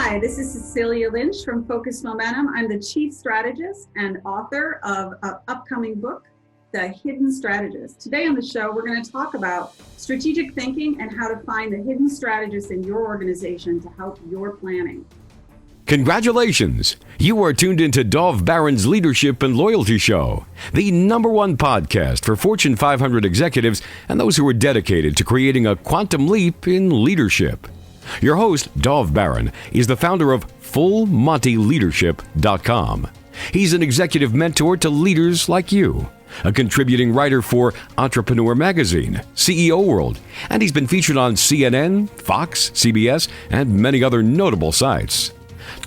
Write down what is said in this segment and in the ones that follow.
Hi, this is Cecilia Lynch from Focus Momentum. I'm the Chief Strategist and author of an upcoming book, The Hidden Strategist. Today on the show, we're going to talk about strategic thinking and how to find the hidden strategist in your organization to help your planning. Congratulations! You are tuned into Dov Baron's Leadership and Loyalty Show, the #1 podcast for Fortune 500 executives and those who are dedicated to creating a quantum leap in leadership. Your host, Dov Baron, is the founder of FullMontyLeadership.com. He's an executive mentor to leaders like you, a contributing writer for Entrepreneur Magazine, CEO World, and he's been featured on CNN, Fox, CBS, and many other notable sites.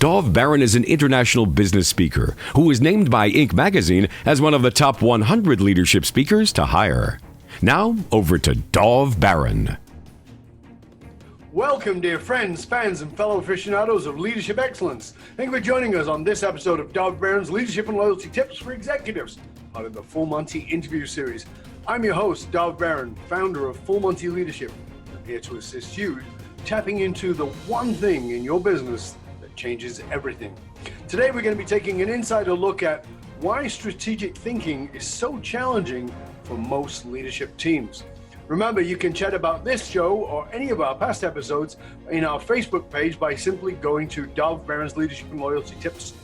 Dov Baron is an international business speaker who was named by Inc. magazine as one of the top 100 leadership speakers to hire. Now, over to Dov Baron. Welcome, dear friends, fans, and fellow aficionados of leadership excellence. Thank you for joining us on this episode of Dov Baron's Leadership and Loyalty Tips for Executives, part of the Full Monty interview series. I'm your host, Dov Baron, founder of Full Monty Leadership. I'm here to assist you tapping into the one thing in your business that changes everything. Today, we're going to be taking an insider look at why strategic thinking is so challenging for most leadership teams. Remember, you can chat about this show or any of our past episodes in our Facebook page by simply going to Dov Baron's Leadership and Loyalty Tips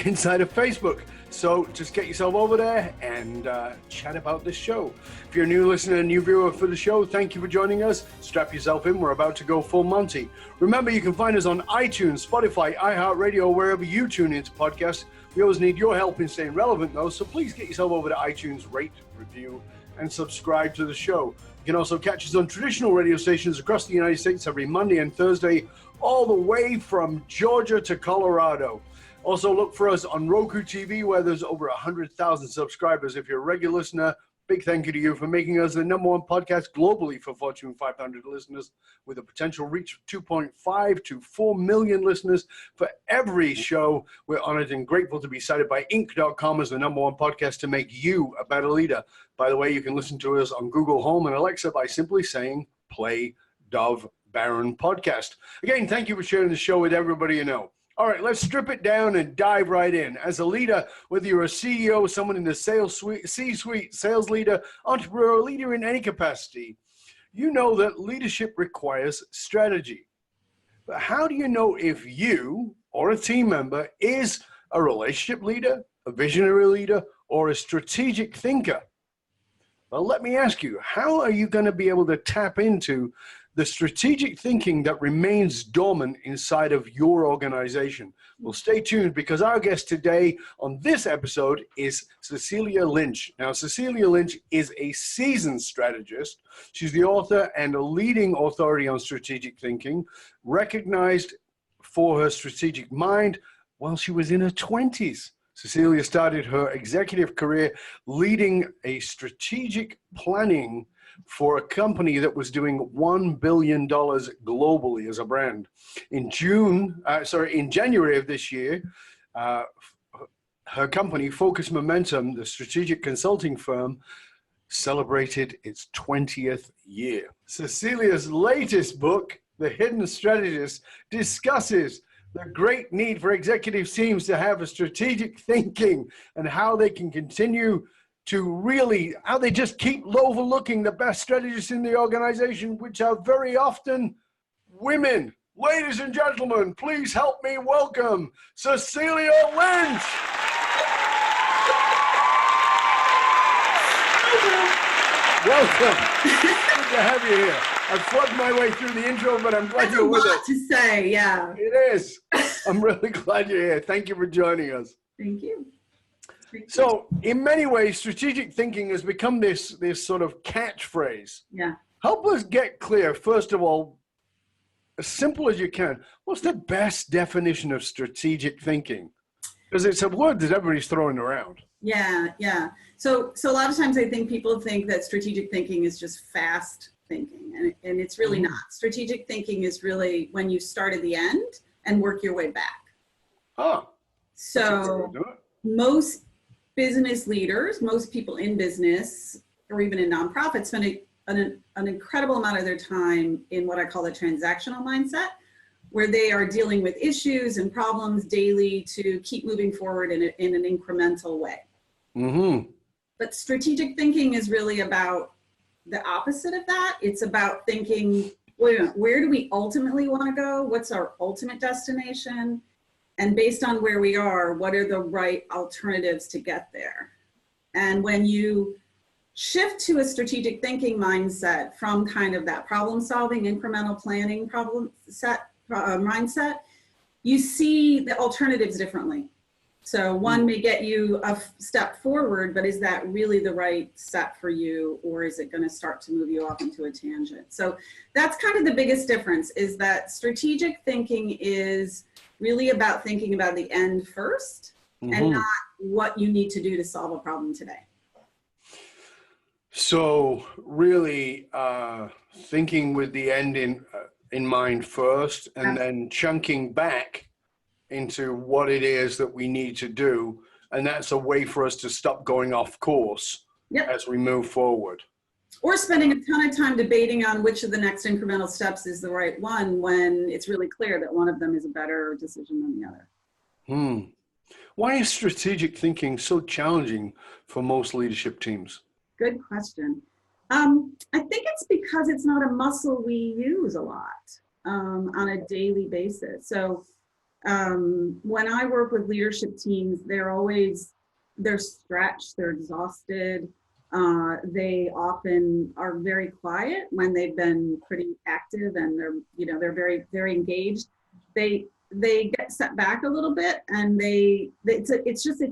inside of Facebook. So just get yourself over there and chat about this show. If you're a new listener, a new viewer for the show, thank you for joining us. Strap yourself in. We're about to go full Monty. Remember, you can find us on iTunes, Spotify, iHeartRadio, wherever you tune into podcasts. We always need your help in staying relevant, though, so please get yourself over to iTunes, rate, review, and subscribe to the show. You can also catch us on traditional radio stations across the United States every Monday and Thursday, all the way from Georgia to Colorado. Also look for us on Roku TV, where there's over 100,000 subscribers. If you're a regular listener, big thank you to you for making us the #1 podcast globally for Fortune 500 listeners, with a potential reach of 2.5 to 4 million listeners for every show. We're honored and grateful to be cited by Inc.com as the #1 podcast to make you a better leader. By the way, you can listen to us on Google Home and Alexa by simply saying, play Dov Baron podcast. Again, thank you for sharing the show with everybody you know. All right, let's strip it down and dive right in. As a leader, whether you're a CEO, someone in the C-suite, sales leader, entrepreneur, leader in any capacity, you know that leadership requires strategy. But how do you know if you or a team member is a relationship leader, a visionary leader, or a strategic thinker? Well, let me ask you, how are you going to be able to tap into the strategic thinking that remains dormant inside of your organization? Well, stay tuned, because our guest today on this episode is Cecilia Lynch. Now, Cecilia Lynch is a seasoned strategist. She's the author and a leading authority on strategic thinking, recognized for her strategic mind while she was in her 20s. Cecilia started her executive career leading a strategic planning for a company that was doing $1 billion globally as a brand. In January of this year, her company, Focus Momentum, the strategic consulting firm, celebrated its 20th year. Cecilia's latest book, The Hidden Strategist, discusses the great need for executive teams to have a strategic thinking and how they can continue to how they just keep overlooking the best strategists in the organization, which are very often women. Ladies and gentlemen, please help me welcome Cecilia Lynch. Welcome. Good to have you here. I've plugged my way through the intro, but I'm glad you're with us. That's a lot to say, yeah. It is. I'm really glad you're here. Thank you for joining us. Thank you. So, in many ways, strategic thinking has become this sort of catchphrase. Yeah. Help us get clear, first of all, as simple as you can, what's the best definition of strategic thinking? Because it's a word that everybody's throwing around. Yeah. So a lot of times I think people think that strategic thinking is just fast thinking, and it's really not. Strategic thinking is really when you start at the end and work your way back. Oh. So most business leaders, most people in business or even in nonprofits spend an incredible amount of their time in what I call the transactional mindset, where they are dealing with issues and problems daily to keep moving forward in an incremental way. Mm-hmm. But strategic thinking is really about the opposite of that. It's about thinking, where do we ultimately want to go? What's our ultimate destination? And based on where we are, what are the right alternatives to get there? And when you shift to a strategic thinking mindset from kind of that problem solving, incremental planning mindset, you see the alternatives differently. So one may get you a step forward, but is that really the right step for you, or is it going to start to move you off into a tangent? So that's kind of the biggest difference, is that strategic thinking is really about thinking about the end first, and not what you need to do to solve a problem today. So really thinking with the end in mind first, and then chunking back into what it is that we need to do. And that's a way for us to stop going off course as we move forward. Or spending a ton of time debating on which of the next incremental steps is the right one, when it's really clear that one of them is a better decision than the other. Why is strategic thinking so challenging for most leadership teams? Good question. I think it's because it's not a muscle we use a lot on a daily basis. So when I work with leadership teams, they're stretched, they're exhausted. They often are very quiet when they've been pretty active, and they're very, very engaged. They get set back a little bit, and it's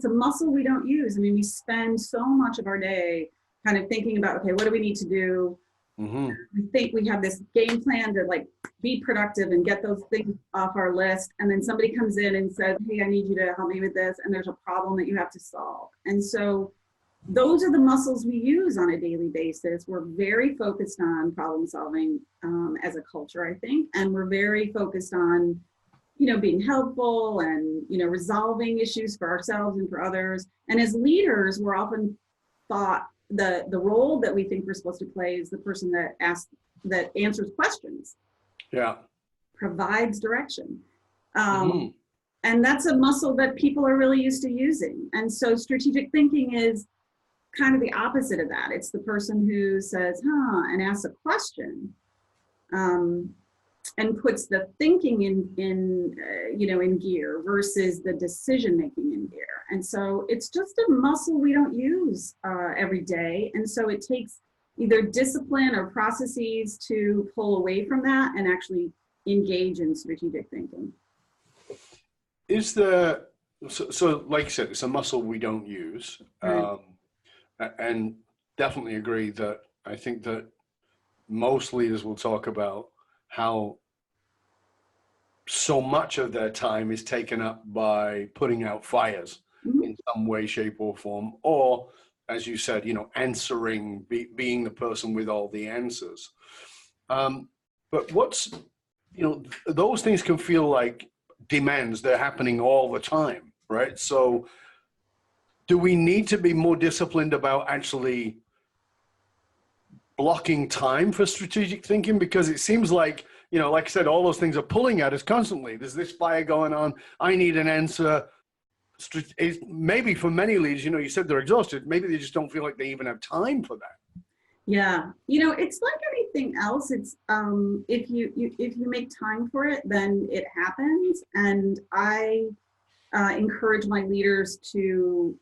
a muscle we don't use. I mean, we spend so much of our day kind of thinking about, okay, what do we need to do? We think we have this game plan to like be productive and get those things off our list. And then somebody comes in and says, hey, I need you to help me with this. And there's a problem that you have to solve. And so those are the muscles we use on a daily basis. We're very focused on problem solving as a culture, I think. And we're very focused on, being helpful and, resolving issues for ourselves and for others. And as leaders, we're often thought the role that we think we're supposed to play is the person that answers questions, provides direction. And that's a muscle that people are really used to using. And so strategic thinking is kind of the opposite of that. It's the person who says, and asks a question, and puts the thinking in gear versus the decision making in gear. And so it's just a muscle we don't use every day. And so it takes either discipline or processes to pull away from that and actually engage in strategic thinking. So like you said, it's a muscle we don't use. Right. And definitely agree that I think that most leaders will talk about how so much of their time is taken up by putting out fires in some way, shape, or form, or, as you said, answering, being the person with all the answers. But those things can feel like demands. They're happening all the time, right? So do we need to be more disciplined about actually blocking time for strategic thinking? Because it seems like, like I said, all those things are pulling at us constantly. There's this fire going on. I need an answer. Maybe for many leaders, you said they're exhausted. Maybe they just don't feel like they even have time for that. Yeah. It's like anything else. It's if you make time for it, then it happens. And I encourage my leaders to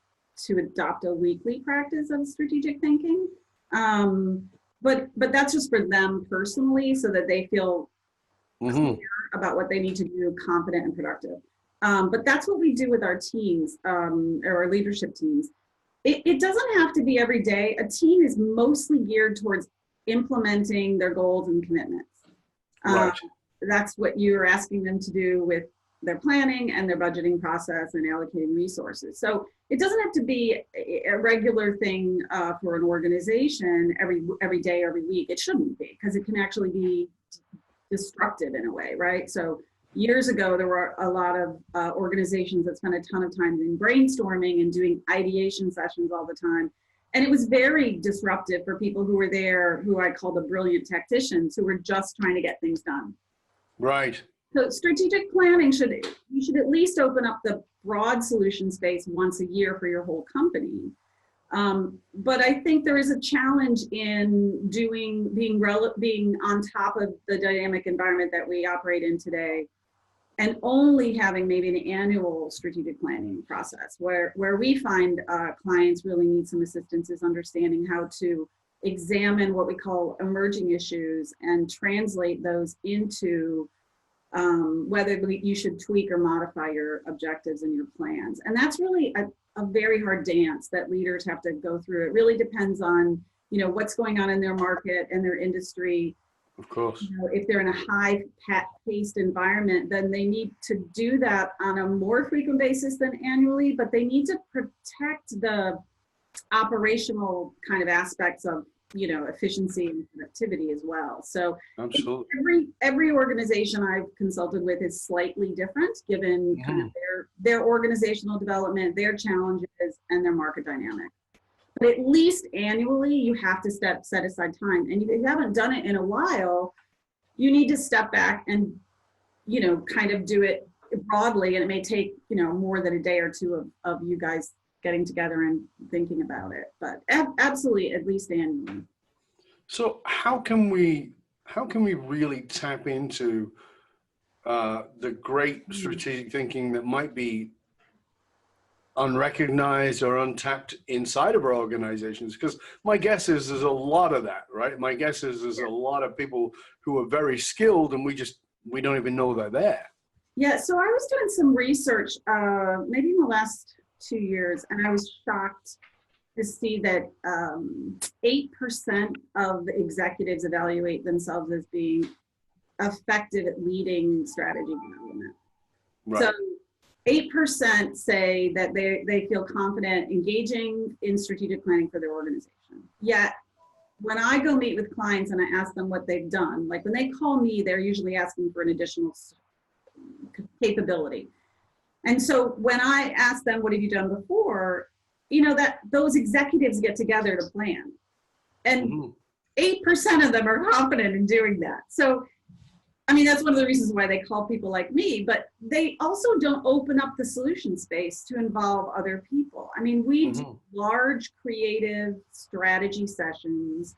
adopt a weekly practice of strategic thinking. But that's just for them personally, so that they feel clear about what they need to do, confident and productive. But that's what we do with our teams, or our leadership teams. It doesn't have to be every day. A team is mostly geared towards implementing their goals and commitments. Right. That's what you're asking them to do with their planning and their budgeting process and allocating resources. So it doesn't have to be a regular thing for an organization every day, every week. It shouldn't be, because it can actually be destructive in a way, right? So years ago, there were a lot of organizations that spent a ton of time in brainstorming and doing ideation sessions all the time. And it was very disruptive for people who were there, who I call the brilliant tacticians, who were just trying to get things done. Right. So strategic planning you should at least open up the broad solution space once a year for your whole company. But I think there is a challenge in being on top of the dynamic environment that we operate in today, and only having maybe an annual strategic planning process. Where we find clients really need some assistance is understanding how to examine what we call emerging issues and translate those into whether you should tweak or modify your objectives and your plans. And that's really a very hard dance that leaders have to go through. It really depends on, what's going on in their market and their industry. Of course. If they're in a high-paced environment, then they need to do that on a more frequent basis than annually, but they need to protect the operational kind of aspects of efficiency and productivity as well. So absolutely, every organization I've consulted with is slightly different, given kind of their organizational development, their challenges, and their market dynamic. But at least annually, you have to set aside time. And if you haven't done it in a while, you need to step back and kind of do it broadly. And it may take more than a day or two of you guys getting together and thinking about it, but absolutely at least annually. So how can we really tap into the great strategic thinking that might be unrecognized or untapped inside of our organizations? Because my guess is there's a lot of that, right? My guess is there's a lot of people who are very skilled and we don't even know they're there. Yeah, so I was doing some research maybe in the last 2 years, and I was shocked to see that 8% of the executives evaluate themselves as being effective at leading strategy development. Right. So 8% say that they feel confident engaging in strategic planning for their organization. Yet, when I go meet with clients and I ask them what they've done, like when they call me, they're usually asking for an additional capability. And so when I ask them, what have you done before? That those executives get together to plan. And 8% of them are confident in doing that. So, that's one of the reasons why they call people like me, but they also don't open up the solution space to involve other people. We do large creative strategy sessions.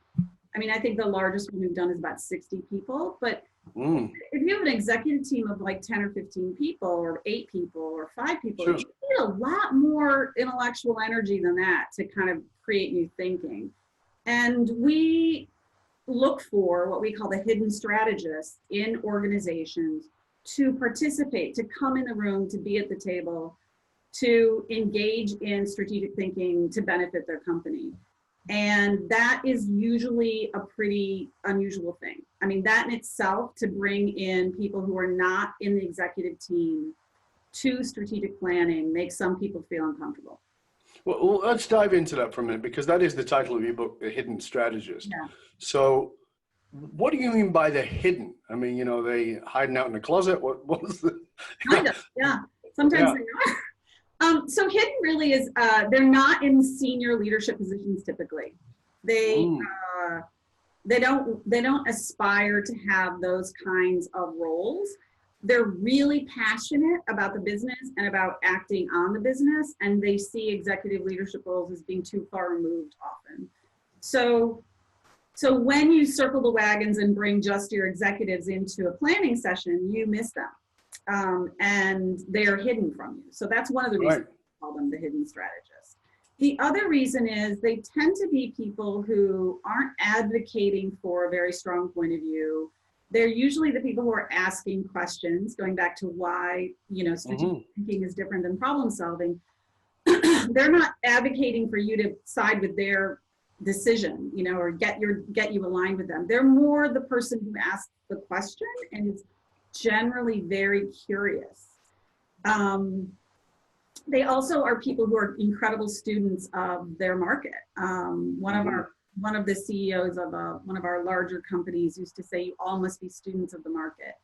I think the largest one we've done is about 60 people, but if you have an executive team of like 10 or 15 people or 8 people or 5 people, sure, you need a lot more intellectual energy than that to kind of create new thinking. And we look for what we call the hidden strategists in organizations to participate, to come in the room, to be at the table, to engage in strategic thinking to benefit their company. And that is usually a pretty unusual thing. That in itself, to bring in people who are not in the executive team to strategic planning, makes some people feel uncomfortable. Well, let's dive into that for a minute, because that is the title of your book, The Hidden Strategist. Yeah. So what do you mean by the hidden? They hiding out in the closet? What is the... Kind of, yeah. Sometimes they are. So hidden really is, they're not in senior leadership positions typically. They don't aspire to have those kinds of roles. They're really passionate about the business and about acting on the business, and they see executive leadership roles as being too far removed often. So when you circle the wagons and bring just your executives into a planning session, you miss them. And they're hidden from you. So that's one of the reasons I call them the hidden strategists. The other reason is they tend to be people who aren't advocating for a very strong point of view. They're usually the people who are asking questions, going back to why, strategic thinking is different than problem solving. They're not advocating for you to side with their decision, or get you aligned with them. They're more the person who asks the question and is generally very curious. They also are people who are incredible students of their market. One of the CEOs of one of our larger companies used to say, you all must be students of the market.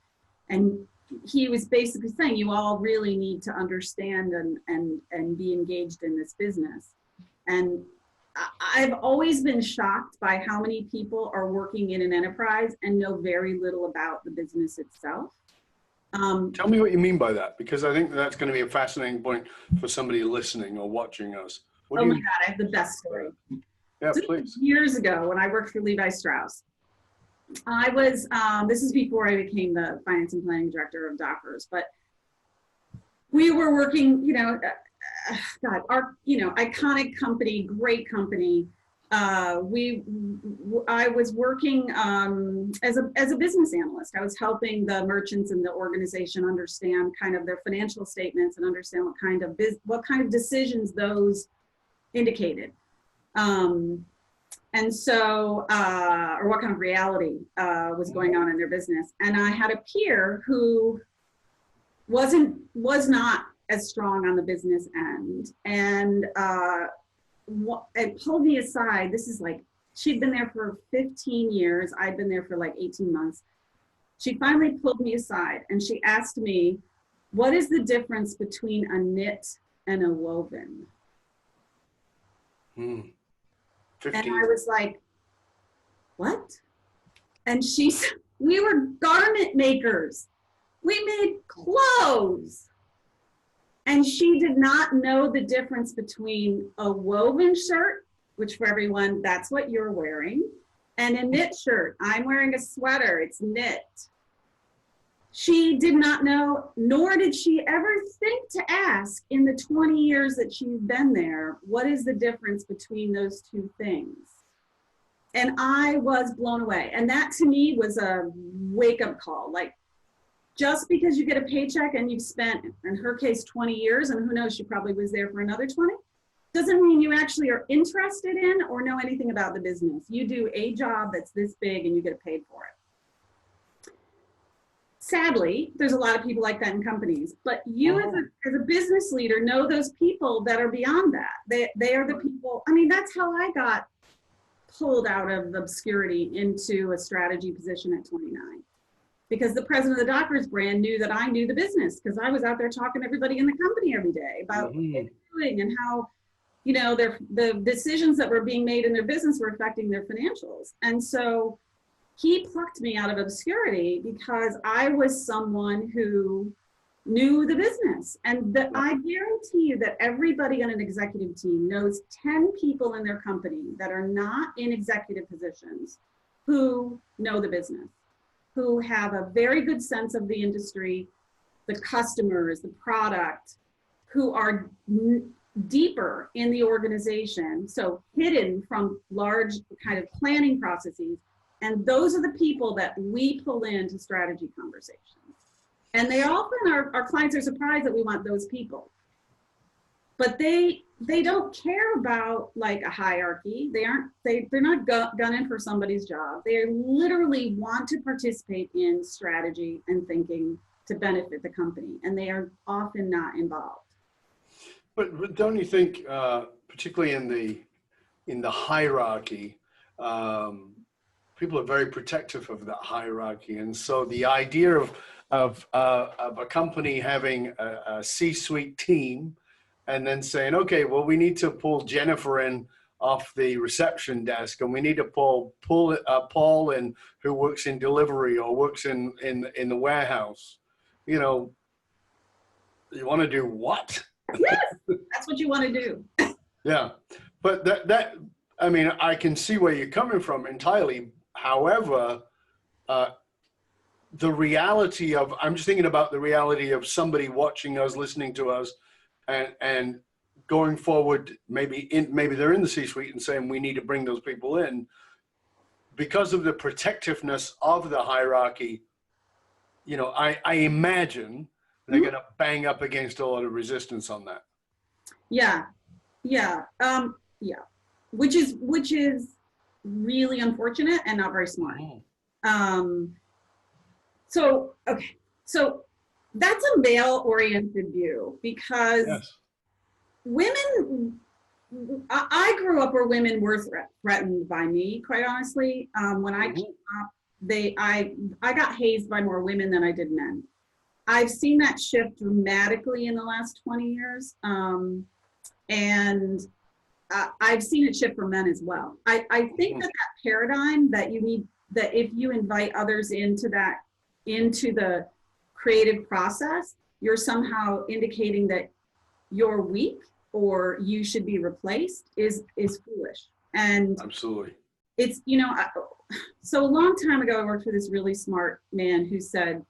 And he was basically saying, you all really need to understand and be engaged in this business. And I've always been shocked by how many people are working in an enterprise and know very little about the business itself. Tell me what you mean by that, because I think that's going to be a fascinating point for somebody listening or watching us. Oh my God, I have the best story. Yeah, please. Years ago, when I worked for Levi Strauss, I was, this is before I became the finance and planning director of Dockers, but we were working, God, our, iconic company, great company. I was working as a business analyst. I was helping the merchants in the organization understand kind of their financial statements and understand what kind of decisions those indicated. And so, or what kind of reality was going on in their business. And I had a peer who was not as strong on the business end. And it pulled me aside. This is like, she'd been there for 15 years. I'd been there for like 18 months. She finally pulled me aside and she asked me, what is the difference between a knit and a woven? 15. And I was like, what? And she said, we were garment makers. We made clothes. And she did not know the difference between a woven shirt, which for everyone, that's what you're wearing, and a knit shirt. I'm wearing a sweater, it's knit. She did not know, nor did she ever think to ask in the 20 years that she's been there, what is the difference between those two things? And I was blown away. And that to me was a wake-up call. Like, just because you get a paycheck and you've spent, in her case, 20 years, and who knows, she probably was there for another 20, doesn't mean you actually are interested in or know anything about the business. You do a job that's this big and you get paid for it. Sadly, there's a lot of people like that in companies, but you as a business leader know those people that are beyond that. They are the people, I mean, that's how I got pulled out of obscurity into a strategy position at 29. Because the president of the Dockers brand knew that I knew the business because I was out there talking to everybody in the company every day about what they were doing and how, the decisions that were being made in their business were affecting their financials. And so he plucked me out of obscurity because I was someone who knew the business. And I guarantee you that everybody on an executive team knows 10 people in their company that are not in executive positions who know the business, who have a very good sense of the industry, the customers, the product, who are deeper in the organization, so hidden from large kind of planning processes. And those are the people that we pull into strategy conversations. And they often our clients are surprised that we want those people. But they don't care about like a hierarchy. They're not gunning for somebody's job. They literally want to participate in strategy and thinking to benefit the company, and they are often not involved. But don't you think, particularly in the hierarchy, people are very protective of that hierarchy, and so the idea of a company having a C-suite team and then saying, okay, well, we need to pull Jennifer in off the reception desk, and we need to pull Paul in who works in delivery or works in the warehouse. You want to do what? Yes, that's what you want to do. Yeah, but that I mean, I can see where you're coming from entirely. However, the reality of, I'm just thinking about the reality of somebody watching us, listening to us, and going forward, maybe they're in the C-suite and saying we need to bring those people in because of the protectiveness of the hierarchy. I imagine they're going to bang up against a lot of resistance on that. Yeah. Which is really unfortunate and not very smart. So that's a male-oriented view because women, I grew up where women were threatened by me, quite honestly. When I came up, I got hazed by more women than I did men. I've seen that shift dramatically in the last 20 years. And I've seen it shift for men as well. I think that paradigm that you need, that if you invite others into the creative process, you're somehow indicating that you're weak or you should be replaced is foolish. And Absolutely. it's, so a long time ago, I worked with this really smart man who said,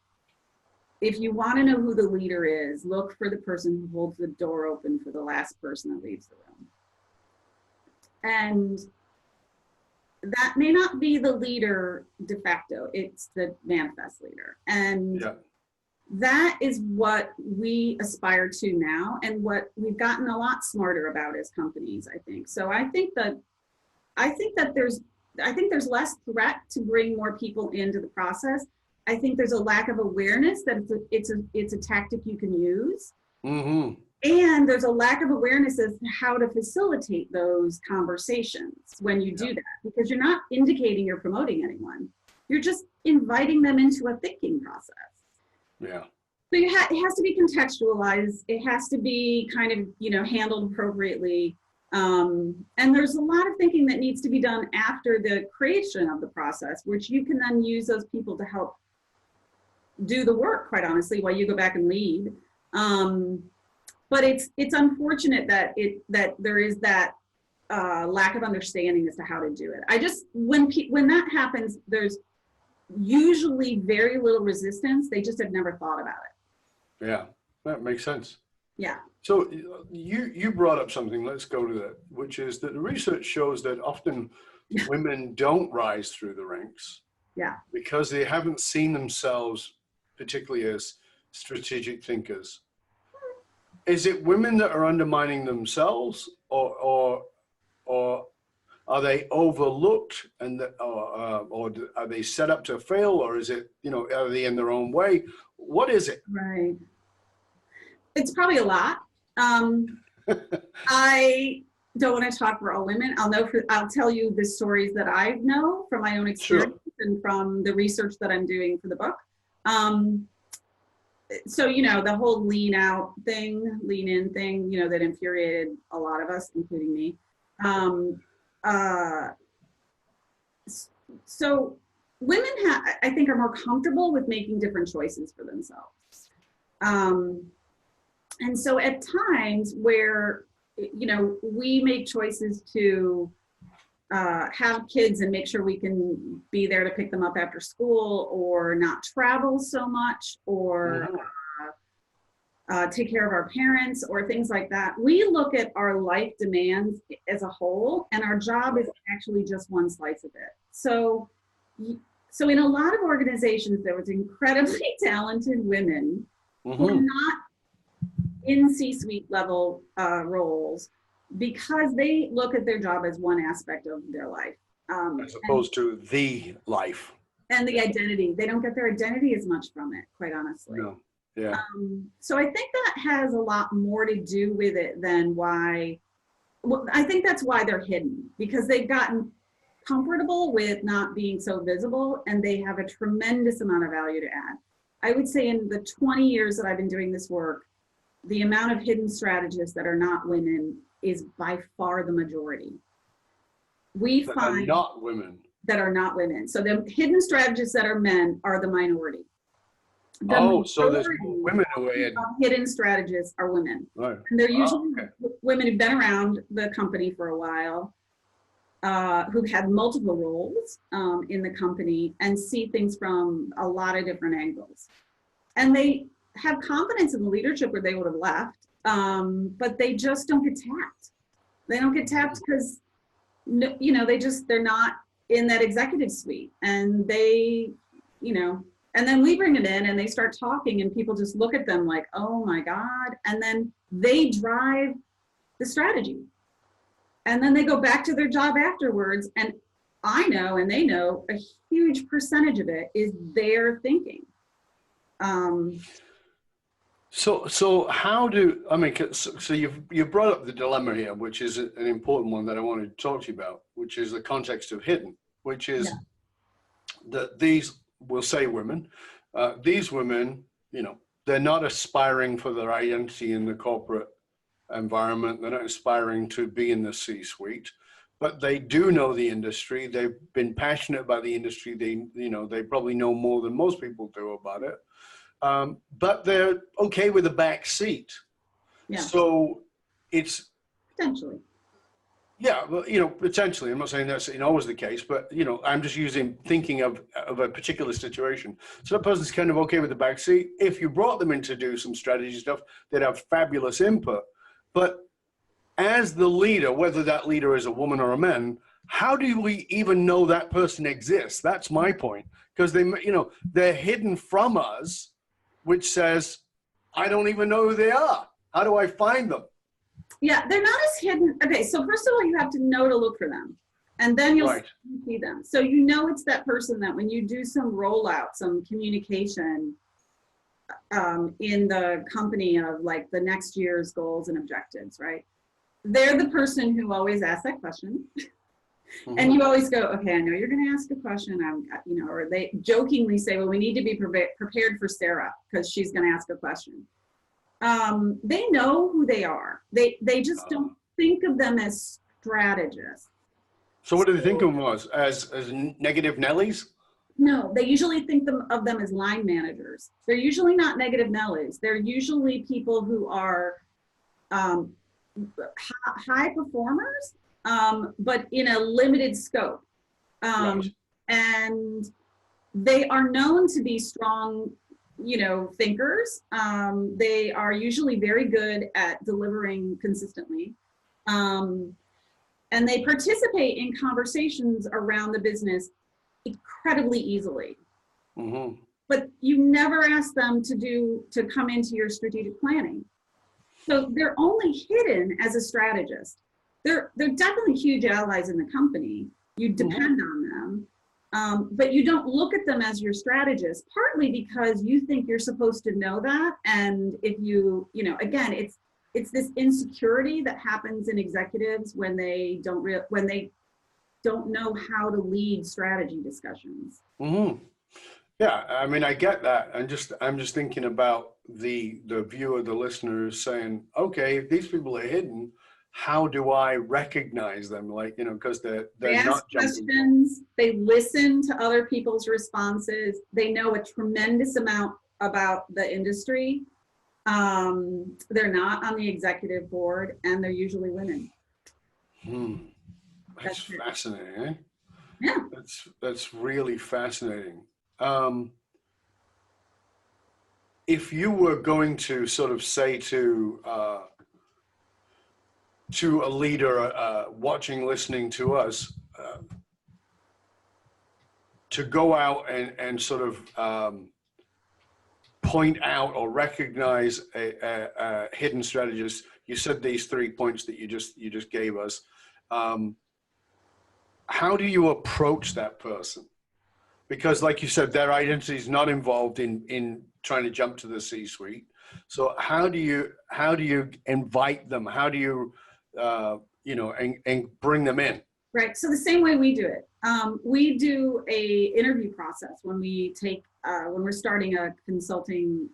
if you want to know who the leader is, look for the person who holds the door open for the last person that leaves the room. And that may not be the leader de facto, it's the manifest leader. And that is what we aspire to now, and what we've gotten a lot smarter about as companies, I think. So I think there's less threat to bring more people into the process. I think there's a lack of awareness that it's a tactic you can use. Mm-hmm. And there's a lack of awareness as to how to facilitate those conversations when you do that, because you're not indicating you're promoting anyone. You're just inviting them into a thinking process. Yeah. So it has to be contextualized. It has to be kind of, handled appropriately. And there's a lot of thinking that needs to be done after the creation of the process, which you can then use those people to help do the work, quite honestly, while you go back and lead. But it's unfortunate that there is that lack of understanding as to how to do it. When that happens, there's usually very little resistance. They just have never thought about it. Yeah, that makes sense. Yeah. So you brought up something, let's go to that, which is that the research shows that often women don't rise through the ranks because they haven't seen themselves particularly as strategic thinkers. Is it women that are undermining themselves, or are they overlooked, or are they set up to fail, or is it, are they in their own way? What is it? Right. It's probably a lot. I don't want to talk for all women. I'll tell you the stories that I know from my own experience and from the research that I'm doing for the book. So, the whole lean in thing, that infuriated a lot of us, including me. So women I think are more comfortable with making different choices for themselves. And so at times where, we make choices to have kids and make sure we can be there to pick them up after school, or not travel so much, or take care of our parents, or things like that. We look at our life demands as a whole, and our job is actually just one slice of it. So in a lot of organizations, there was incredibly talented women who are not in C-suite level roles, because they look at their job as one aspect of their life. As opposed to the life. And the identity. They don't get their identity as much from it, quite honestly. No. Yeah. So I think that has a lot more to do with it than why. Well, I think that's why they're hidden, because they've gotten comfortable with not being so visible, and they have a tremendous amount of value to add. I would say in the 20 years that I've been doing this work, the amount of hidden strategists that are not women is by far the majority. We find not women. That are not women. So the hidden strategists that are men are the minority. So there's women away. Hidden strategists are women. Right. And they're usually women who've been around the company for a while, who've had multiple roles in the company and see things from a lot of different angles. And they have confidence in the leadership where they would have left, but they just don't get tapped. They don't get tapped because, they're not in that executive suite, and they, and then we bring them in and they start talking, and people just look at them like, oh my God. And then they drive the strategy. And then they go back to their job afterwards. And I know, and they know, a huge percentage of it is their thinking. So how so you've brought up the dilemma here, which is an important one that I wanted to talk to you about, which is the context of hidden, which is that these, we'll say women, these women, they're not aspiring for their identity in the corporate environment. They're not aspiring to be in the C-suite, but they do know the industry. They've been passionate about the industry. They probably know more than most people do about it. but they're okay with a back seat. Yeah. So it's Potentially. yeah, well, potentially. I'm not saying that's always the case, but I'm just thinking of a particular situation. So that person's kind of okay with the back seat. If you brought them in to do some strategy stuff, they'd have fabulous input. But as the leader, whether that leader is a woman or a man, how do we even know that person exists? That's my point. Because they're hidden from us, which says, I don't even know who they are. How do I find them? Yeah, they're not as hidden. Okay, so first of all, you have to know to look for them. And then you'll see them. So it's that person that when you do some rollout, some communication in the company of like the next year's goals and objectives, right? They're the person who always asks that question. Mm-hmm. And you always go, okay, I know you're going to ask a question. Or they jokingly say, well, we need to be prepared for Sarah because she's going to ask a question. They know who they are. They just don't think of them as strategists. So what do they think of them as negative Nellies? No, they usually think of them as line managers. They're usually not negative Nellies. They're usually people who are high performers, but in a limited scope. Right. And they are known to be strong thinkers. They are usually very good at delivering consistently. And they participate in conversations around the business incredibly easily. Mm-hmm. But you never ask them to come into your strategic planning. So they're only hidden as a strategist. They're definitely huge allies in the company. You depend on them. But you don't look at them as your strategist, partly because you think you're supposed to know that. And if again, it's this insecurity that happens in executives when they don't know how to lead strategy discussions. Mm-hmm. Yeah, I mean, I get that. I'm just thinking about the viewer, the listeners saying, okay, if these people are hidden, how do I recognize them? Like, because they're not jumping. Questions. They listen to other people's responses. They know a tremendous amount about the industry. They're not on the executive board, and they're usually women. That's fascinating, eh? Yeah. That's really fascinating. If you were going to sort of say to a leader watching, listening to us, to go out and sort of point out or recognize a hidden strategist, you said these 3 points that you just gave us. How do you approach that person? Because like you said, their identity is not involved in trying to jump to the C-suite. So how do you invite them? How do you, and bring them in? Right. So the same way we do it, we do a interview process when we when we're starting a consulting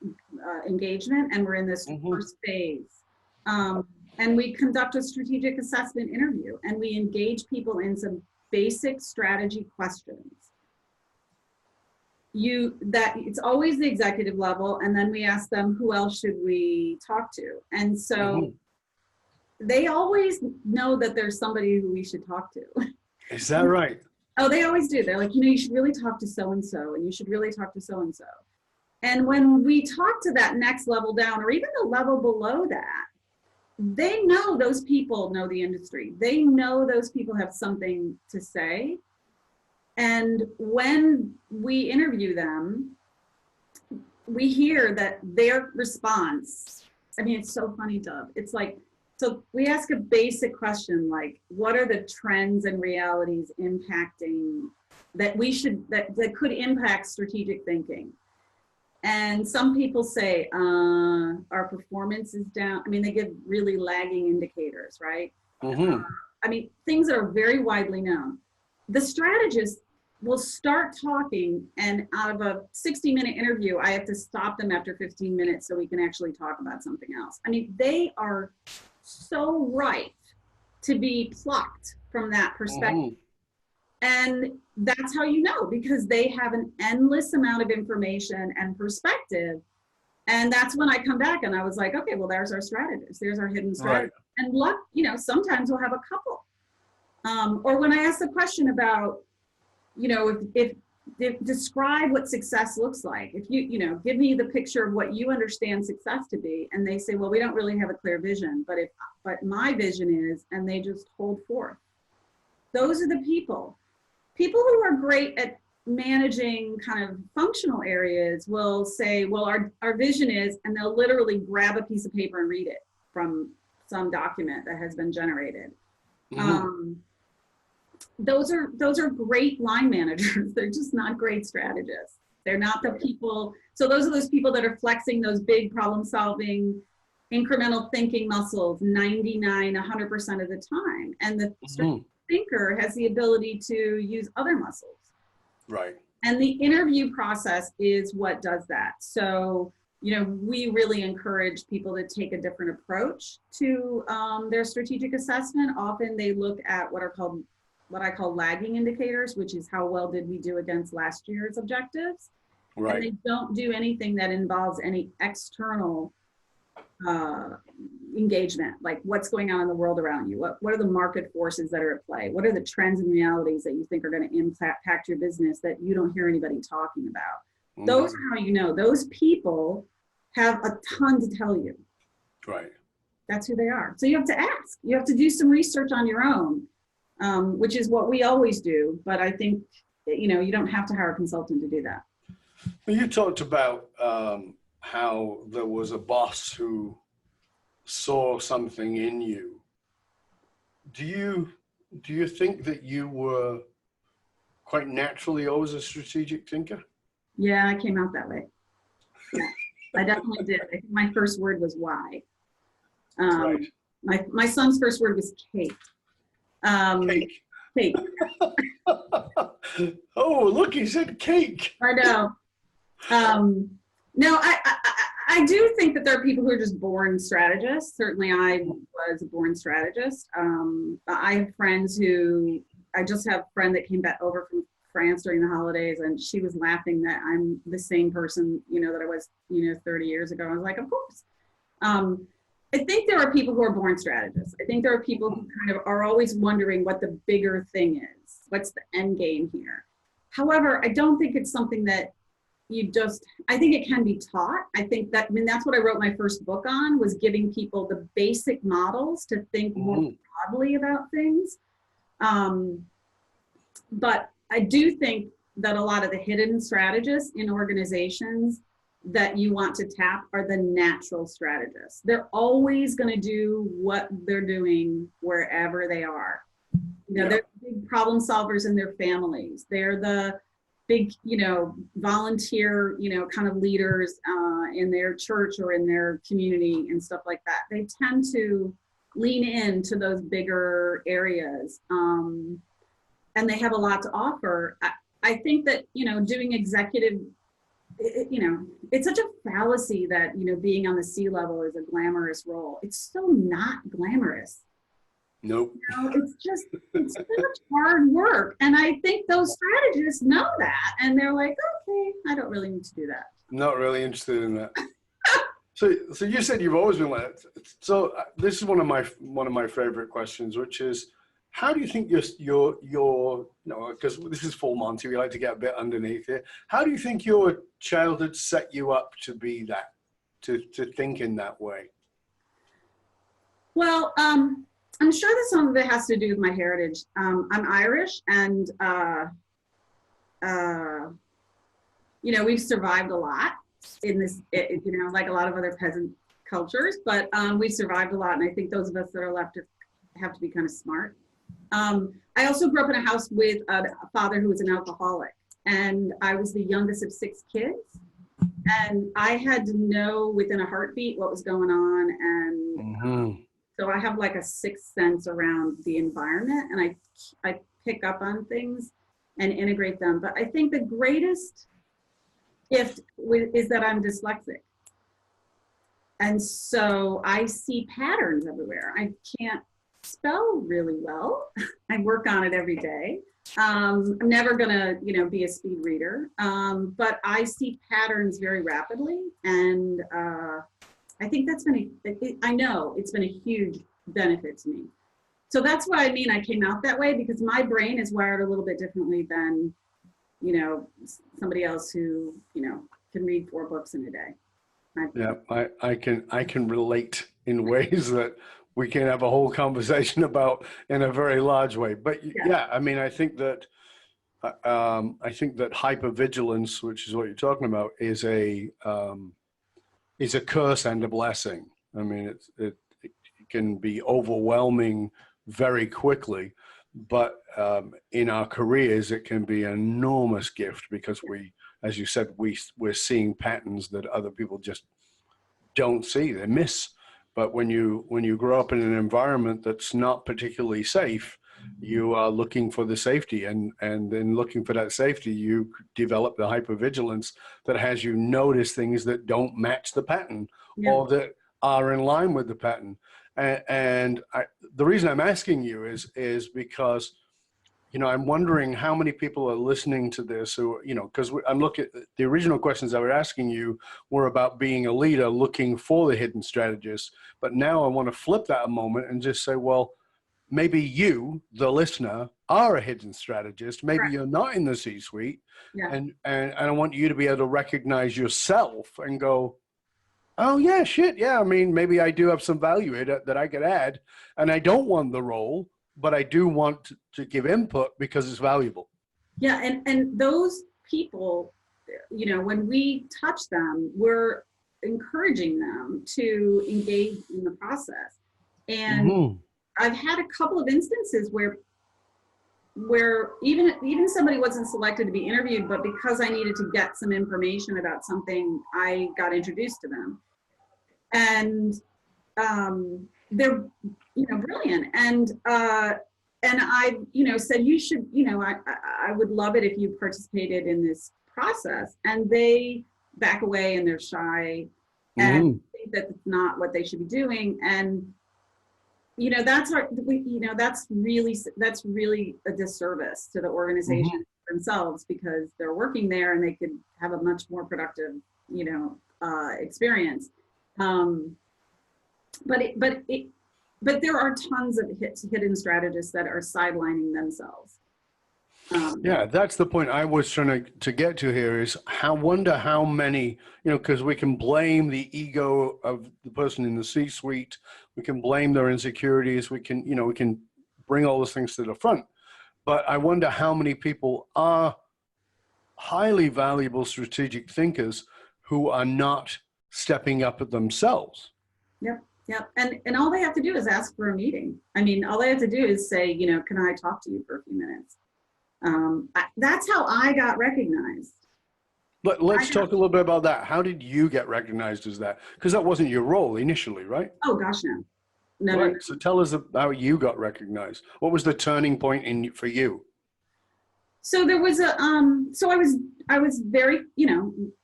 engagement and we're in this first phase. And we conduct a strategic assessment interview and we engage people in some basic strategy questions. It's always the executive level, and then we ask them, who else should we talk to? And so they always know that there's somebody who we should talk to. Is that right? Oh, they always do. They're like, you should really talk to so-and-so, and you should really talk to so-and-so. And when we talk to that next level down, or even the level below that, they know those people know the industry. They know those people have something to say. And when we interview them, we hear that their response, I mean, it's so funny, Dov. It's like, so we ask a basic question like, what are the trends and realities impacting that could impact strategic thinking? And some people say, our performance is down. I mean, they give really lagging indicators, right? I mean, things that are very widely known. The strategist will start talking, and out of a 60-minute interview, I have to stop them after 15 minutes so we can actually talk about something else. I mean, they are so ripe to be plucked from that perspective. And that's how you know, because they have an endless amount of information and perspective And that's when I come back and I was like, okay, well, there's our strategist. There's our hidden strategist. Right. And luck, sometimes we'll have a couple. Or when I ask the question about, if describe what success looks like. If you give me the picture of what you understand success to be, and they say, well, we don't really have a clear vision, but my vision is, and they just hold forth. Those are the people who are great at managing kind of functional areas will say, well, our vision is, and they'll literally grab a piece of paper and read it from some document that has been generated. Mm-hmm. Those are great line managers. They're just not great strategists. They're not the people. So those are those people that are flexing those big problem solving, incremental thinking muscles 99, 100% of the time. And the thinker has the ability to use other muscles. Right. And the interview process is what does that. So, we really encourage people to take a different approach to their strategic assessment. Often they look at what I call lagging indicators, which is how well did we do against last year's objectives. Right. And they don't do anything that involves any external engagement, like what's going on in the world around you. What are the market forces that are at play? What are the trends and realities that you think are going to impact your business that you don't hear anybody talking about? Mm-hmm. Those are how those people have a ton to tell you. Right. That's who they are. So you have to ask. You have to do some research on your own, which is what we always do. But I think, you don't have to hire a consultant to do that. Well, you talked about how there was a boss who saw something in you. Do you think that you were quite naturally always a strategic thinker? Yeah, I came out that way. Yeah, I definitely did. I think my first word was why. Right. My son's first word was cake. Cake. Cake. Oh, look, he said cake. I know. No, I do think that there are people who are just born strategists. Certainly I was a born strategist. I have friends I just have a friend that came back over from France during the holidays, and she was laughing that I'm the same person, that I was, 30 years ago. I was like, of course. I think there are people who are born strategists. I think there are people who kind of are always wondering what the bigger thing is. What's the end game here? However, I don't think it's something that I think it can be taught. I think that's what I wrote my first book on, was giving people the basic models to think more broadly about things. But I do think that a lot of the hidden strategists in organizations that you want to tap are the natural strategists. They're always going to do what they're doing wherever they are. They're big problem solvers in their families. They're the big, volunteer, kind of leaders in their church or in their community and stuff like that. They tend to lean into those bigger areas, and they have a lot to offer. I think that, doing executive, it's such a fallacy that, being on the C-level is a glamorous role. It's so not glamorous. Nope. It's such hard work. And I think those strategists know that. And they're like, okay, I don't really need to do that. Not really interested in that. So you said you've always been like that. So this is one of my favorite questions, which is, how do you think your because this is full Monty, we like to get a bit underneath it. How do you think your childhood set you up to be that, to think in that way? Well, I'm sure that some of it has to do with my heritage. I'm Irish, and we've survived a lot in this, like a lot of other peasant cultures, but we've survived a lot, and I think those of us that are left have to be kind of smart. I also grew up in a house with a father who was an alcoholic, and I was the youngest of 6 kids, and I had to know within a heartbeat what was going on, and so I have like a sixth sense around the environment, and I pick up on things and integrate them. But I think the greatest gift is that I'm dyslexic. And so I see patterns everywhere. I can't spell really well. I work on it every day. I'm never gonna, be a speed reader, but I see patterns very rapidly, and I think that's been I know it's been a huge benefit to me. So that's why I came out that way, because my brain is wired a little bit differently than, somebody else who, can read 4 books in a day. Yeah, I can relate in ways that we can have a whole conversation about in a very large way. But yeah, I think that hypervigilance, which is what you're talking about, is a curse and a blessing. I mean, it can be overwhelming very quickly, but in our careers, it can be an enormous gift, because we, as you said, we're seeing patterns that other people just don't see, they miss. But when you grow up in an environment that's not particularly safe, you are looking for the safety, and then looking for that safety, you develop the hypervigilance that has you notice things that don't match the pattern, or that are in line with the pattern. And the reason I'm asking you is because, I'm wondering how many people are listening to this who, because I'm looking at the original questions I was asking you were about being a leader looking for the hidden strategist. But now I want to flip that a moment and just say, well, maybe you, the listener, are a hidden strategist. Maybe you're not in the C-suite. And I want you to be able to recognize yourself and go, oh yeah, shit. Yeah. Maybe I do have some value here that I could add, and I don't want the role, but I do want to give input because it's valuable. Yeah. And those people, when we touch them, we're encouraging them to engage in the process. And I've had a couple of instances where even somebody wasn't selected to be interviewed, but because I needed to get some information about something, I got introduced to them. And they're brilliant, and I said, you should, I would love it if you participated in this process. And they back away, and they're shy and think that it's not what they should be doing. And that's really a disservice to the organization themselves, because they're working there and they could have a much more productive experience. But there are tons of hidden strategists that are sidelining themselves. Yeah, that's the point I was trying to get to here, is wonder how many, because we can blame the ego of the person in the C-suite, we can blame their insecurities, we can bring all those things to the front. But I wonder how many people are highly valuable strategic thinkers who are not stepping up at themselves. Yep. And all they have to do is ask for a meeting. All they have to do is say, can I talk to you for a few minutes? That's how I got recognized. Let's talk a little bit about that. How did you get recognized as that? Because that wasn't your role initially, right? Oh gosh, no. No. So tell us how you got recognized. What was the turning point for you? So there was so I was very,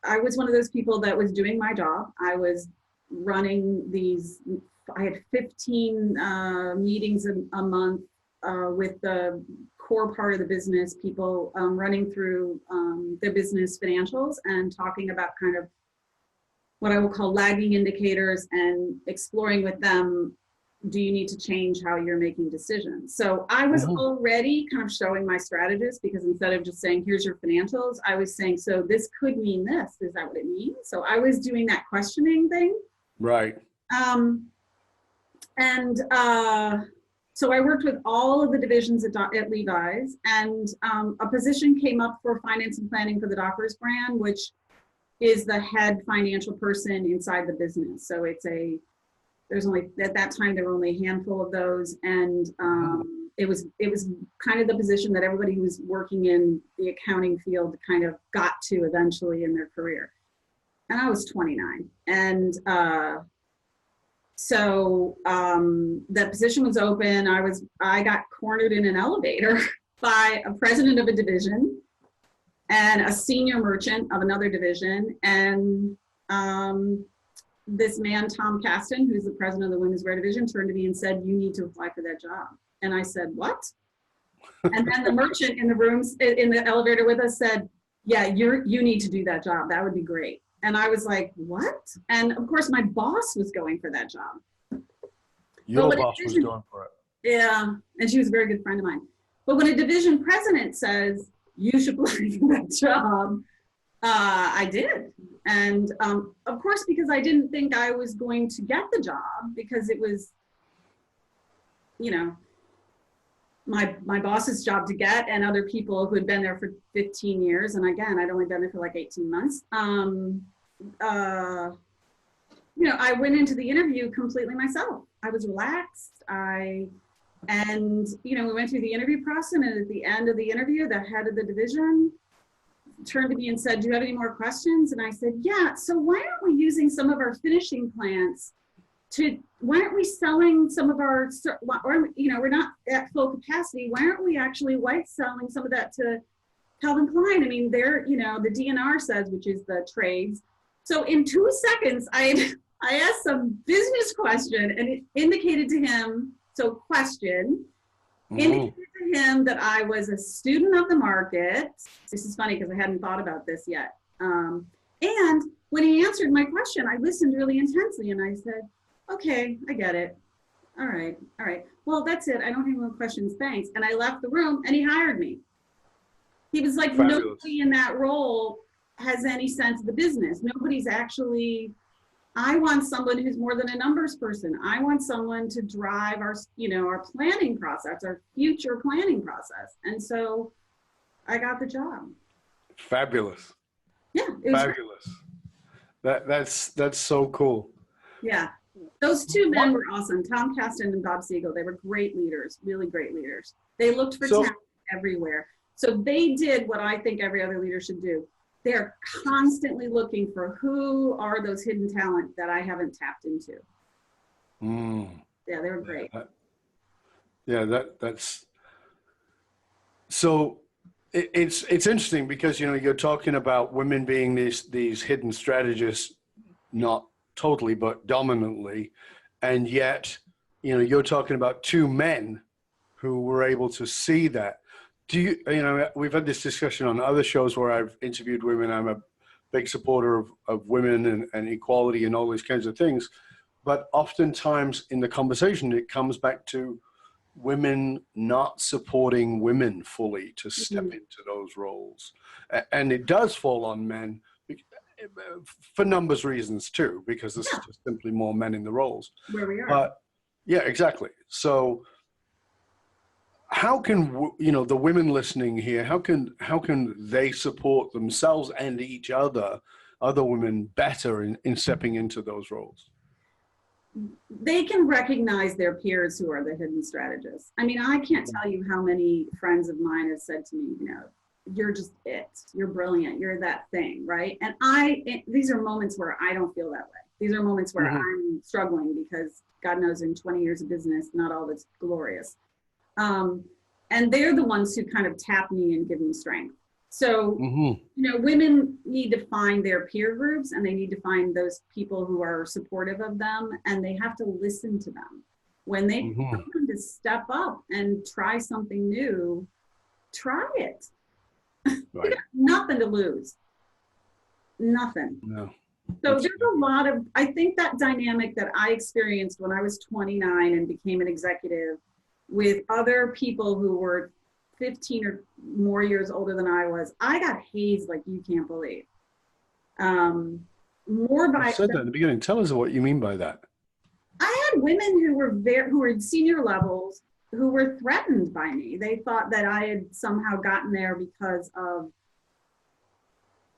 I was one of those people that was doing my job. I was running I had 15 meetings a month with the core part of the business, people running through the business financials and talking about kind of what I will call lagging indicators, and exploring with them, do you need to change how you're making decisions? So I was already kind of showing my strategist, because instead of just saying, here's your financials, I was saying, so this could mean this. Is that what it means? So I was doing that questioning thing. Right. So I worked with all of the divisions at Levi's, and a position came up for finance and planning for the Dockers brand, which is the head financial person inside the business. So there's only, at that time, there were only a handful of those. And it was kind of the position that everybody who was working in the accounting field kind of got to eventually in their career. And I was 29. And so the position was open. I got cornered in an elevator by a president of a division and a senior merchant of another division. And this man, Tom Caston, who's the president of the women's wear division, turned to me and said, you need to apply for that job. And I said, what? And then the merchant in the rooms, in the elevator with us said, yeah, you need to do that job. That would be great. And I was like, what? And of course, my boss was going for that job. Your boss was going for it. Yeah, and she was a very good friend of mine. But when a division president says, you should apply for that job, I did. And of course, because I didn't think I was going to get the job, because it was, you know, my boss's job to get, and other people who had been there for 15 years. And again, I'd only been there for like 18 months. You know, I went into the interview completely myself. I was relaxed. And, you know, we went through the interview process, and at the end of the interview, the head of the division turned to me and said, do you have any more questions? And I said, yeah, so why aren't we using some of our finishing plants why aren't we selling some of our, or, you know, we're not at full capacity. Why aren't we actually white selling some of that to Calvin Klein? I mean, they're, you know, the DNR says, which is the trades. So in 2 seconds, I asked some business question, and it indicated to him, so question, indicated to him that I was a student of the market. This is funny because I hadn't thought about this yet. And when he answered my question, I listened really intensely, and I said, okay, I get it. All right. Well, that's it. I don't have any more questions. Thanks. And I left the room, and he hired me. He was like, Fabulous. Nobody in that role has any sense of the business. Nobody's actually, I want someone who's more than a numbers person. I want someone to drive our, you know, our planning process, our future planning process. And so I got the job. Fabulous. Yeah. It was fabulous. That's so cool. Yeah. Those two men were awesome. Tom Kasten and Bob Siegel. They were great leaders, really great leaders. They looked for talent everywhere. So they did what I think every other leader should do. They're constantly looking for who are those hidden talent that I haven't tapped into. Yeah, they were great. That's so it's interesting because, you know, you're talking about women being these hidden strategists, not totally, but dominantly. And yet, you know, you're talking about two men who were able to see that. You know, we've had this discussion on other shows where I've interviewed women. I'm a big supporter of women and equality and all these kinds of things. But oftentimes in the conversation, it comes back to women not supporting women fully to step into those roles. And it does fall on men for numbers reasons too, because there's just simply more men in the roles. Where we are. But yeah, exactly. So how can, you know, the women listening here, how can they support themselves and each other women better in stepping into those roles? They can recognize their peers who are the hidden strategists. I mean, I can't tell you how many friends of mine have said to me, you know, you're just it. You're brilliant. You're that thing, right? And these are moments where I don't feel that way. These are moments where I'm struggling because God knows in 20 years of business, not all that's glorious. And they're the ones who kind of tap me and give me strength. So, you know, women need to find their peer groups, and they need to find those people who are supportive of them, and they have to listen to them. When they tell them to step up and try something new, try it. Right. Nothing to lose. Nothing. No. So there's a lot of, I think that dynamic that I experienced when I was 29 and became an executive with other people who were 15 or more years older than I was, I got hazed like you can't believe. More by— You said that in the beginning. Tell us what you mean by that. I had women who were at senior levels who were threatened by me. They thought that I had somehow gotten there because of,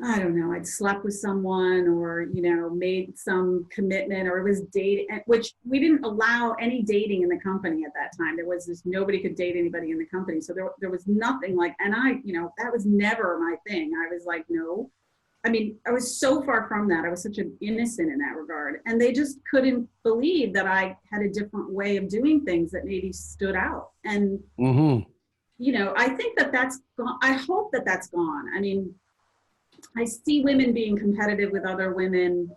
I don't know, I'd slept with someone or, you know, made some commitment or was dating, which we didn't allow any dating in the company at that time. There was this, nobody could date anybody in the company. So there was nothing like, and I, you know, that was never my thing. I was like, no. I mean, I was so far from that. I was such an innocent in that regard. And they just couldn't believe that I had a different way of doing things that maybe stood out. And, you know, I think that that's gone. I hope that that's gone. I mean, I see women being competitive with other women.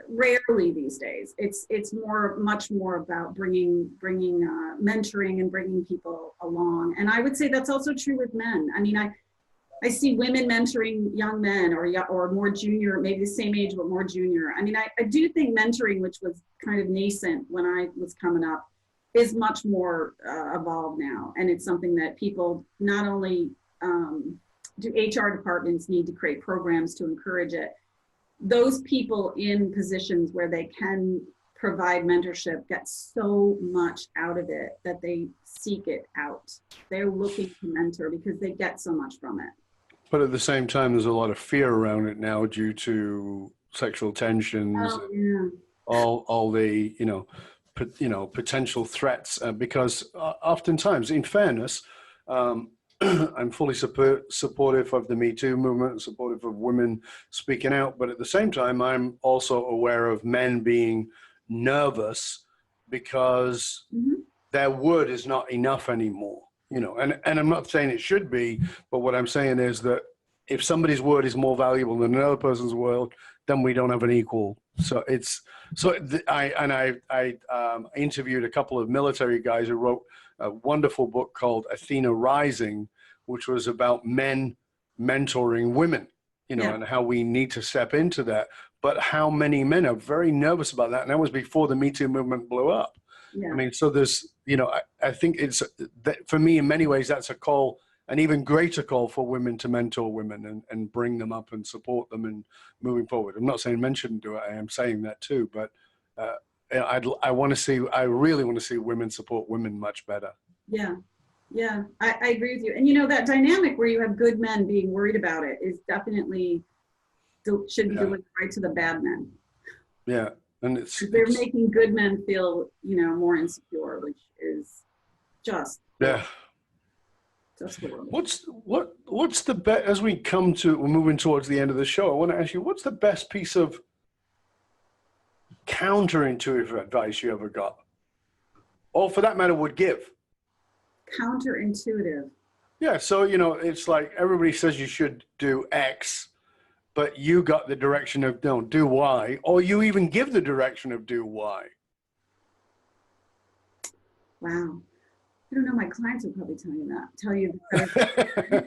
rarely these days. It's much more about bringing mentoring and bringing people along. And I would say that's also true with men. I mean, I see women mentoring young men or more junior, maybe the same age, but more junior. I mean, I do think mentoring, which was kind of nascent when I was coming up, is much more evolved now. And it's something that people not only do HR departments need to create programs to encourage it. Those people in positions where they can provide mentorship get so much out of it that they seek it out. They're looking to mentor because they get so much from it. But at the same time, there's a lot of fear around it now due to sexual tensions, all the potential threats. Because oftentimes, in fairness, I'm fully supportive of the Me Too movement, supportive of women speaking out. But at the same time, I'm also aware of men being nervous because their word is not enough anymore. And I'm not saying it should be, but what I'm saying is that if somebody's word is more valuable than another person's word, then we don't have an equal. So I interviewed a couple of military guys who wrote a wonderful book called Athena Rising, which was about men mentoring women, and how we need to step into that. But how many men are very nervous about that? And that was before the Me Too movement blew up. Yeah. I mean, so there's, I think it's, for me, in many ways, that's a call, an even greater call for women to mentor women and bring them up and support them and moving forward. I'm not saying men shouldn't do it. I am saying that too, but I really want to see women support women much better. Yeah, I agree with you. And that dynamic where you have good men being worried about it is definitely should be delivered right to the bad men. Yeah, and they're making good men feel more insecure, which is just horrible. What's the best, as we're moving towards the end of the show, I want to ask you, what's the best piece of counterintuitive advice you ever got, or for that matter would give? Counterintuitive. Yeah, so it's like everybody says you should do X, but you got the direction of don't do Y, or you even give the direction of do Y. Wow. I don't know, my clients will probably tell you that.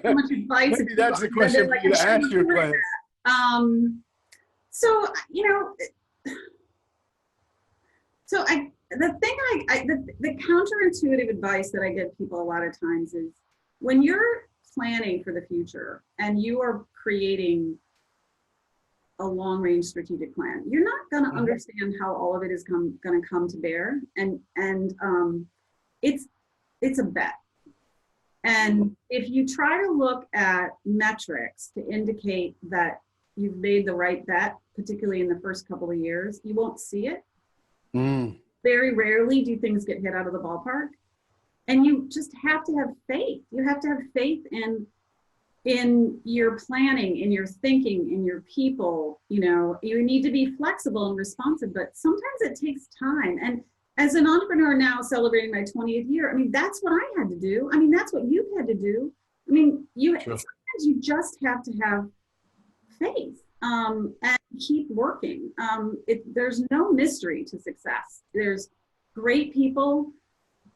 So much advice. Maybe that's the question for you to ask your clients. The counterintuitive advice that I give people a lot of times is when you're planning for the future and you are creating a long-range strategic plan, you're not going to understand how all of it is going to come to bear, and it's a bet. And if you try to look at metrics to indicate that you've made the right bet, particularly in the first couple of years, you won't see it. Very rarely do things get hit out of the ballpark. And you just have to have faith. You have to have faith in your planning, in your thinking, in your people. You need to be flexible and responsive, but sometimes it takes time. And as an entrepreneur now celebrating my 20th year, I mean, that's what I had to do. I mean, that's what you've had to do. I mean, sometimes you just have to have faith and keep working. There's no mystery to success. There's great people,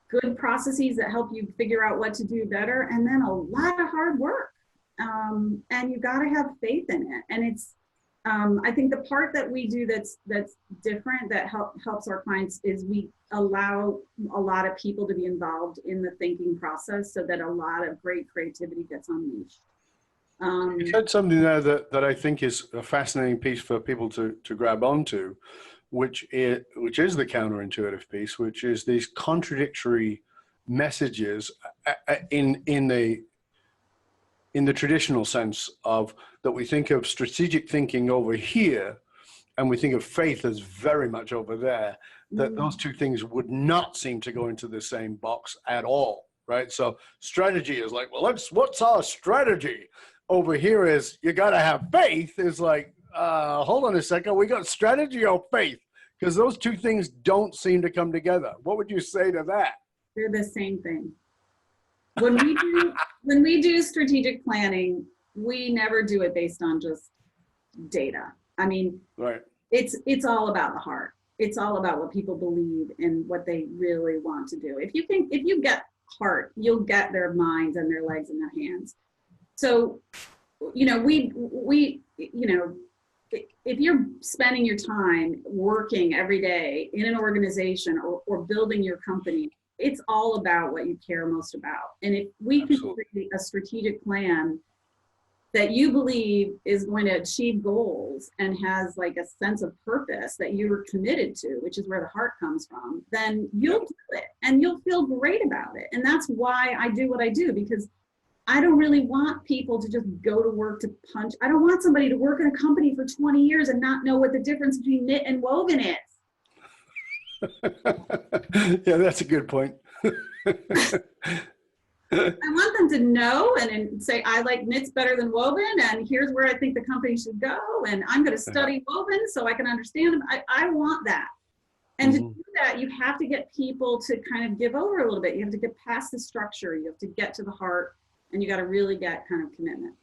good processes that help you figure out what to do better, and then a lot of hard work. And you got to have faith in it. And it's, I think the part that we do that's different, that helps our clients, is we allow a lot of people to be involved in the thinking process so that a lot of great creativity gets unleashed. You said something there that I think is a fascinating piece for people to grab onto, which is the counterintuitive piece, which is these contradictory messages in the traditional sense of that we think of strategic thinking over here, and we think of faith as very much over there, that those two things would not seem to go into the same box at all, right? So strategy is like, well, what's our strategy? Over here is you got to have faith. Is like, hold on a second, we got strategy or faith? Because those two things don't seem to come together. What would you say to that? They're the same thing. When we do strategic planning, we never do it based on just data. I mean, right. It's all about the heart. It's all about what people believe and what they really want to do. If you get heart, you'll get their minds and their legs and their hands. So, if you're spending your time working every day in an organization or building your company, it's all about what you care most about. And if we can create a strategic plan that you believe is going to achieve goals and has like a sense of purpose that you're committed to, which is where the heart comes from, then you'll do it and you'll feel great about it. And that's why I do what I do, because I don't really want people to just go to work to punch. I don't want somebody to work in a company for 20 years and not know what the difference between knit and woven is. Yeah, that's a good point. I want them to know and say, I like knits better than woven, and here's where I think the company should go, and I'm going to study woven so I can understand them. I want that. And to do that, you have to get people to kind of give over a little bit. You have to get past the structure. You have to get to the heart, and you got to really get kind of commitment.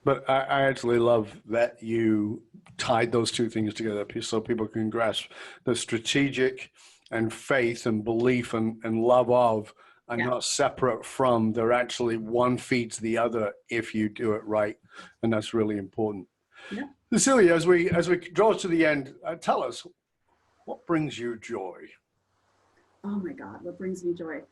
But I actually love that you tied those two things together so people can grasp the strategic and faith and belief and love of are not separate from. They're actually one feeds the other if you do it right. And that's really important. Yeah. Cecilia, as we draw to the end, tell us, what brings you joy? Oh my God, what brings me joy?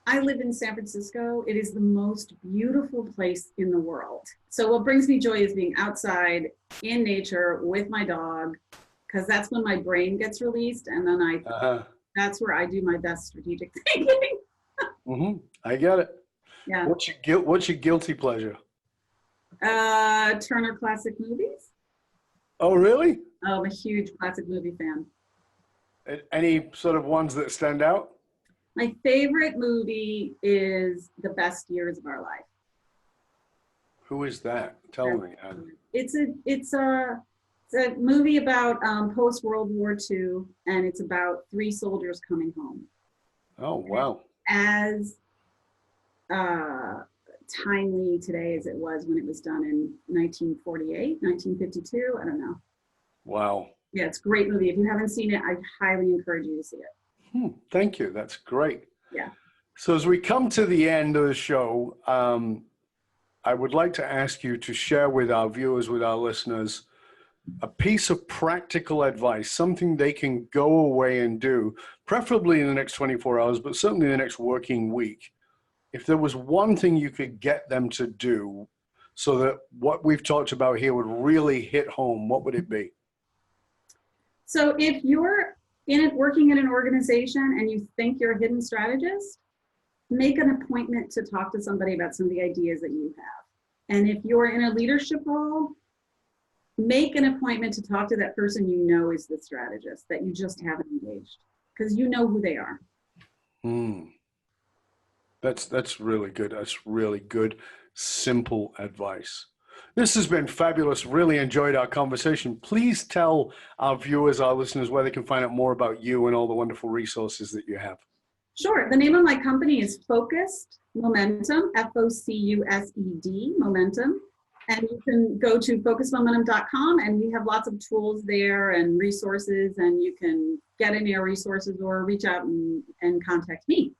I live in San Francisco. It is the most beautiful place in the world. So what brings me joy is being outside in nature with my dog, because that's when my brain gets released, and then that's where I do my best strategic thinking. I get it. Yeah. What's your guilty pleasure? Turner Classic Movies. Oh, really? Oh, I'm a huge classic movie fan. Any sort of ones that stand out? My favorite movie is The Best Years of Our Life. Who is that? Tell me. It's a movie about post-World War II, and it's about 3 soldiers coming home. Oh, wow. As timely today as it was when it was done in 1948, 1952, I don't know. Wow. Yeah, it's a great movie. If you haven't seen it, I highly encourage you to see it. Thank you. That's great. Yeah. So as we come to the end of the show, I would like to ask you to share with our viewers, with our listeners, a piece of practical advice, something they can go away and do, preferably in the next 24 hours, but certainly the next working week. If there was one thing you could get them to do so that what we've talked about here would really hit home, what would it be? So if you're working in an organization and you think you're a hidden strategist, make an appointment to talk to somebody about some of the ideas that you have. And if you're in a leadership role, make an appointment to talk to that person you know is the strategist that you just haven't engaged, because you know who they are. That's really good. That's really good, simple advice. This has been fabulous. Really enjoyed our conversation. Please tell our viewers, our listeners, where they can find out more about you and all the wonderful resources that you have. Sure. The name of my company is Focused Momentum, FOCUSED, Momentum. And you can go to focusmomentum.com, and we have lots of tools there and resources, and you can get any of our resources or reach out and contact me.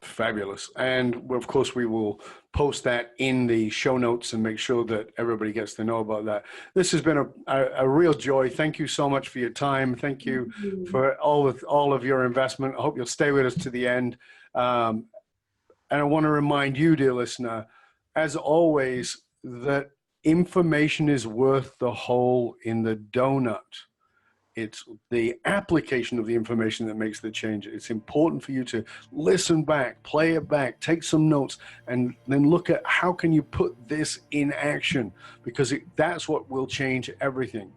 Fabulous. And of course, we will post that in the show notes and make sure that everybody gets to know about that. This has been a real joy. Thank you so much for your time. Thank you for all of your investment. I hope you'll stay with us to the end. And I want to remind you, dear listener, as always, that information is worth the hole in the donut. It's the application of the information that makes the change. It's important for you to listen back, play it back, take some notes, and then look at how can you put this in action, because that's what will change everything.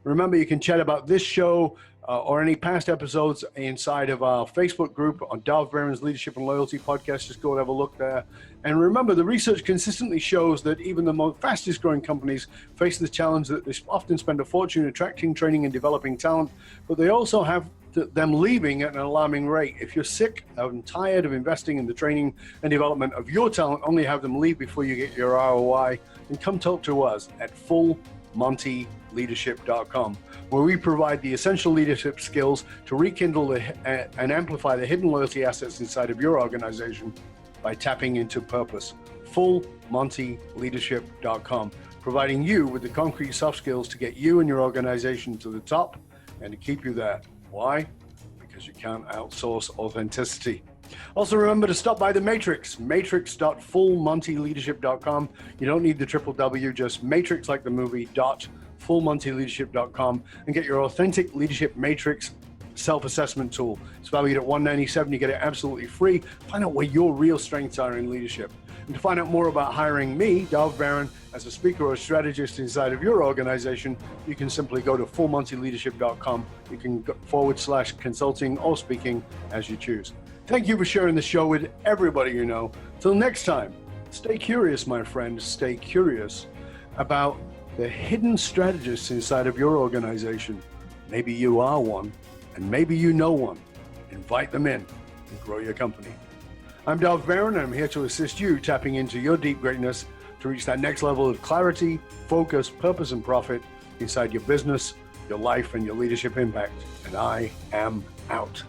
Remember, you can chat about this show or any past episodes inside of our Facebook group on Dov Behrman's Leadership and Loyalty Podcast. Just go and have a look there. And remember, the research consistently shows that even the most fastest growing companies face the challenge that they often spend a fortune attracting, training, and developing talent, but they also have them leaving at an alarming rate. If you're sick and tired of investing in the training and development of your talent, only have them leave before you get your ROI, and come talk to us at Full fullmontyleadership.com, where we provide the essential leadership skills to rekindle and amplify the hidden loyalty assets inside of your organization by tapping into purpose. fullmontyleadership.com, providing you with the concrete soft skills to get you and your organization to the top and to keep you there. Why? Because you can't outsource authenticity. Also, remember to stop by the Matrix, matrix.fullmontyleadership.com. You don't need the triple W, just matrix like the movie, .fullmontyleadership.com, and get your authentic leadership matrix self-assessment tool. It's valued at $197. You get it absolutely free. Find out where your real strengths are in leadership. And to find out more about hiring me, Dov Baron, as a speaker or strategist inside of your organization, you can simply go to fullmontyleadership.com. You can go /consulting or speaking as you choose. Thank you for sharing the show with everybody you know. Till next time, stay curious, my friend. Stay curious about the hidden strategists inside of your organization. Maybe you are one, and maybe you know one. Invite them in and grow your company. I'm Dov Baron, and I'm here to assist you tapping into your deep greatness to reach that next level of clarity, focus, purpose, and profit inside your business, your life, and your leadership impact. And I am out.